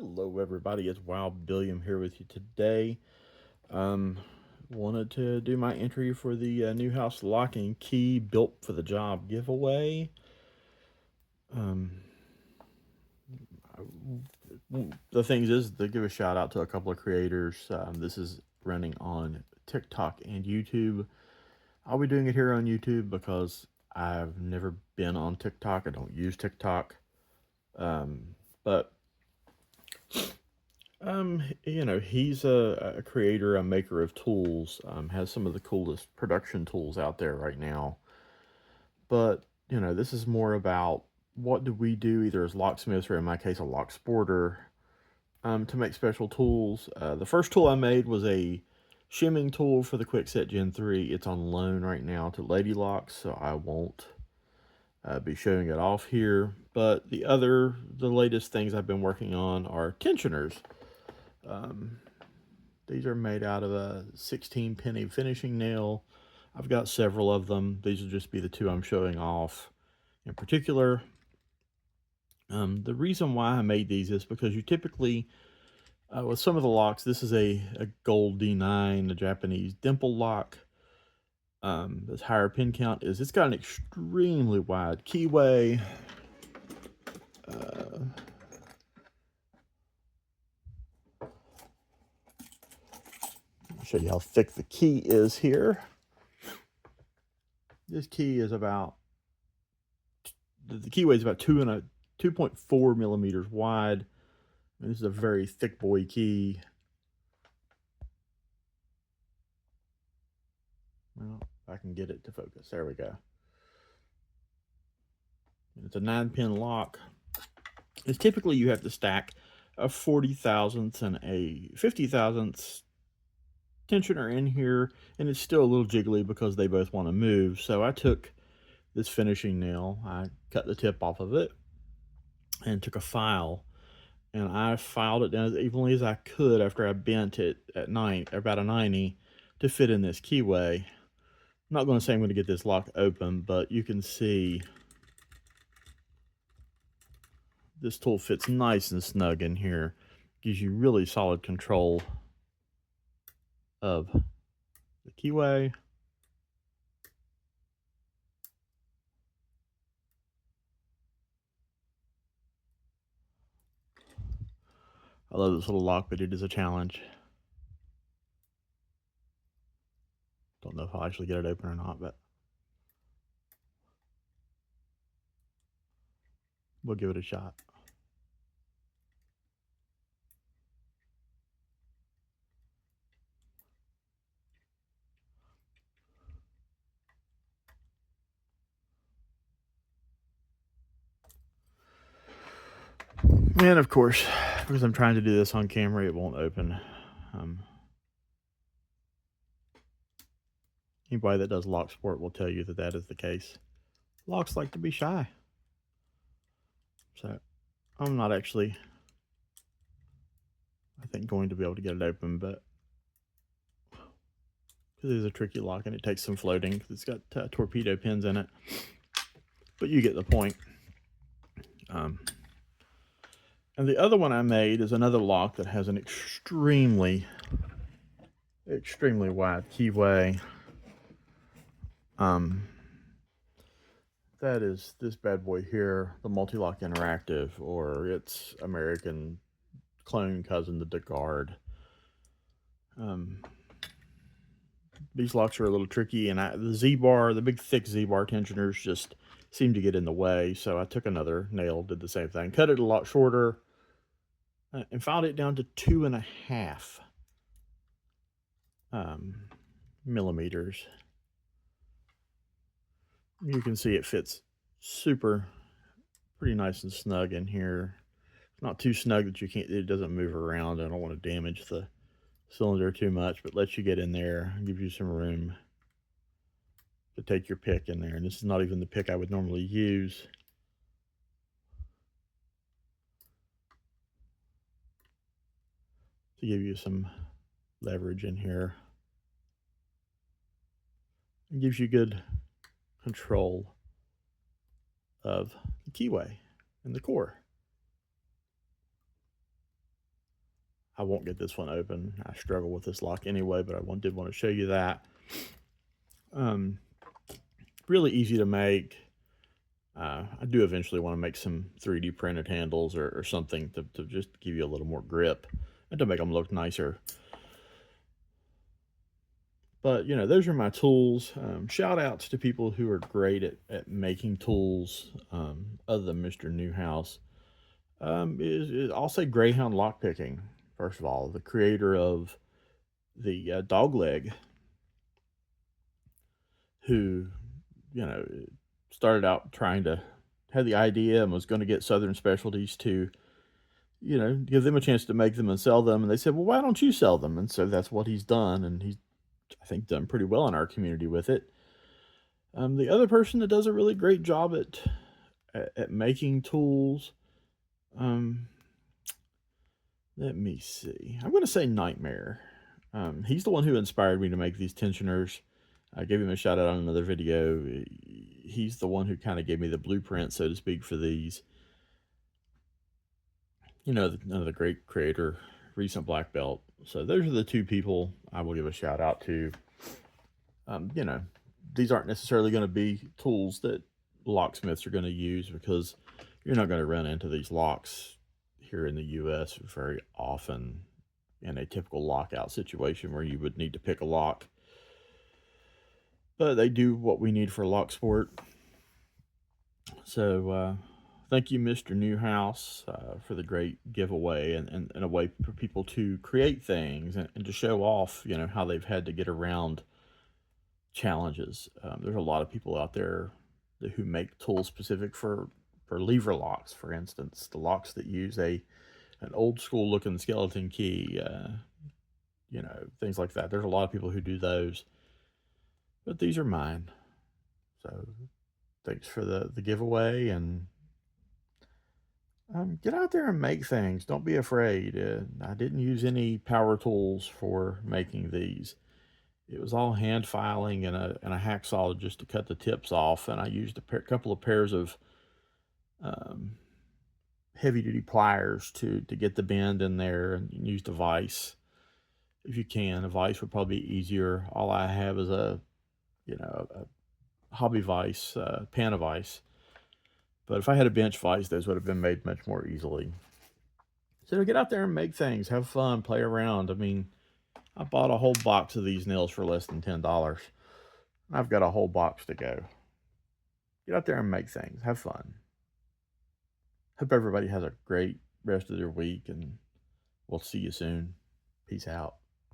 Hello everybody, it's Wild-Billiam here with you today. Um, Wanted to do my entry for the new house lock and key built for the job giveaway. Um, the things is to give a shout out to a couple of creators. This is running on TikTok and YouTube. I'll be doing it here on YouTube because I've never been on TikTok. I don't use TikTok. But he's a creator, a maker of tools, has some of the coolest production tools out there right now. But, this is more about what do we do either as locksmiths or in my case, a locksporter, to make special tools. The first tool I made was a shimming tool for the Quickset Gen 3. It's on loan right now to Lady Locks, so I won't be showing it off here. But the latest things I've been working on are tensioners. These are made out of a 16 penny finishing nail. I've got several of them. These will just be the two I'm showing off in particular. The reason why I made these is because you typically, with some of the locks, this is a gold D9, a Japanese dimple lock. This higher pin count is it's got an extremely wide keyway. I'll show you how thick the key is here. This key is about, the keyway is about 2.4 millimeters wide. And this is a very thick boy key. Well, if I can get it to focus. There we go. It's a 9-pin lock. It's typically you have to stack a 40 thousandths and a 50 thousandths tensioner in here, and it's still a little jiggly because they both want to move. So I took this finishing nail, I cut the tip off of it, and took a file, and I filed it down as evenly as I could after I bent it at about a 90 to fit in this keyway. I'm not going to say I'm going to get this lock open, but you can see this tool fits nice and snug in here. Gives you really solid control of the keyway. I love this little lock, but it is a challenge. Don't know if I'll actually get it open or not, but we'll give it a shot. And of course, because I'm trying to do this on camera, it won't open. Anybody that does Locksport will tell you that that is the case. Locks like to be shy. So I'm not actually, I think, going to be able to get it open, but because it is a tricky lock and it takes some floating because it's got torpedo pins in it. But you get the point. And the other one I made is another lock that has an extremely wide keyway. That is this bad boy here, the Multi-Lock Interactive, or its American clone cousin, the Dogleg. These locks are a little tricky, and the Z-bar, the big thick Z-bar tensioners just seem to get in the way, so I took another nail, did the same thing, cut it a lot shorter, and filed it down to 2.5 millimeters. You can see it fits pretty nice and snug in here. Not too snug that it doesn't move around. I don't want to damage the cylinder too much, but lets you get in there and gives you some room to take your pick in there. And this is not even the pick I would normally use. To give you some leverage in here. It gives you good control of the keyway and the core. I won't get this one open. I struggle with this lock anyway, but did want to show you that. Um, really easy to make. I do eventually want to make some 3D printed handles or something to just give you a little more grip and to make them look nicer. But, you know, those are my tools. Shout outs to people who are great at making tools other than Mr. Newhouse. I'll say Greyhound Lockpicking, first of all, the creator of the Dogleg, who, you know, started out trying to had the idea and was going to get Southern Specialties to, you know, give them a chance to make them and sell them. And they said, well, why don't you sell them? And so that's what he's done. And he's, I think, done pretty well in our community with it. The other person that does a really great job at making tools, um, let me see. I'm going to say Nightmare. He's the one who inspired me to make these tensioners. I gave him a shout out on another video. He's the one who kind of gave me the blueprint, so to speak, for these. You know, another great creator, recent black belt. So those are the two people I will give a shout out to. You know, these aren't necessarily going to be tools that locksmiths are going to use because you're not going to run into these locks here in the US very often in a typical lockout situation where you would need to pick a lock. But they do what we need for Locksport. So thank you, Mr. Newhouse, for the great giveaway and a way for people to create things and to show off, you know, how they've had to get around challenges. There's a lot of people out there who make tools specific for lever locks, for instance, the locks that use an old school looking skeleton key, you know, things like that. There's a lot of people who do those, but these are mine. So thanks for the giveaway, and get out there and make things. Don't be afraid. I didn't use any power tools for making these. It was all hand filing and a hacksaw just to cut the tips off, and I used a couple of pairs of um, heavy duty pliers to get the bend in there, and used a vise if you can. A vise would probably be easier. All I have is a hobby vise, pan of vise. But if I had a bench vise, those would have been made much more easily. So get out there and make things, have fun, play around. I mean, I bought a whole box of these nails for less than $10. I've got a whole box to go. Get out there and make things, have fun. Hope everybody has a great rest of their week, and we'll see you soon. Peace out.